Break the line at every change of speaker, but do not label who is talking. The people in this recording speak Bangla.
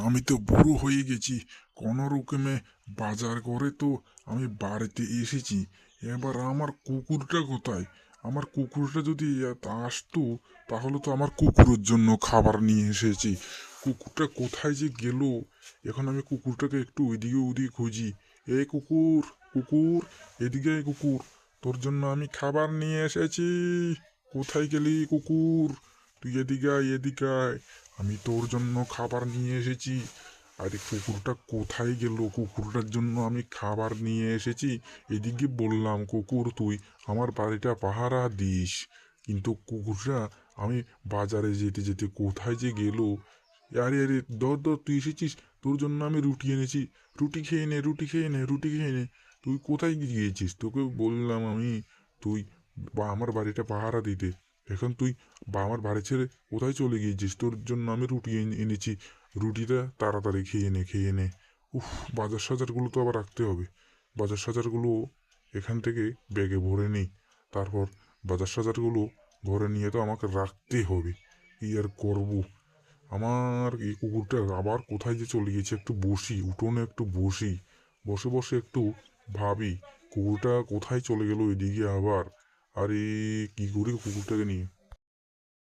আমি তো বুড়ো হয়ে গেছি। কোনো রকমে বাজার করে তো আমি বাড়িতে এসেছি। এবার আমার কুকুরটা কোথায়? আমার কুকুরটা যদি আসতো, তাহলে তো আমার কুকুরের জন্য খাবার নিয়ে এসেছি। কুকুরটা কোথায় যে গেল? এখন আমি কুকুরটাকে একটু ওইদিকে ওদিকে খুঁজি। এ কুকুর, কুকুর, এদিকে আয় কুকুর, তোর জন্য আমি খাবার নিয়ে এসেছি। কোথায় গেলি কুকুর? তুই এদিকে আয়, এদিকে আয়। আমি তোর জন্য খাবার নিয়ে এসেছি। আরে কুকুরটা কোথায় গেল? কুকুরটার জন্য আমি খাবার নিয়ে এসেছি। এদিকে বললাম কুকুর তুই আমার বাড়িটা পাহারা দিস, কিন্তু কুকুরটা আমি বাজারে যেতে যেতে কোথায় যে গেল। আরে আরে, ধর ধর, তুই এসেছিস, তোর জন্য আমি রুটি এনেছি। রুটি খেয়ে নে, রুটি খেয়ে নে, রুটি খেয়ে নে। তুই কোথায় গিয়েছিস? তোকে বললাম আমি তুই আমার বাড়িটা পাহারা দিতে। এখন তুই আমার বাড়ি ছেড়ে কোথায় চলে গিয়েছিস? তোর জন্য আমি রুটি এনেছি। রুটিটা তাড়াতাড়ি খেয়ে নে, খেয়ে নে। উফ, বাজার সাজারগুলো তো আবার রাখতে হবে। বাজার সাজারগুলো এখান থেকে ব্যাগে ভরে নিই। তারপর বাজার সাজারগুলো ঘরে নিয়ে তো আমাকে রাখতে হবে। কি আর করবো? আমার এই কুকুরটা আবার কোথায় যে চলে গেছে। একটু বসি উঠোনে, একটু বসি, বসে বসে একটু ভাবি কুকুরটা কোথায় চলে গেল এদিকে আবার। আরে কি করি কুকুরটাকে নিয়ে?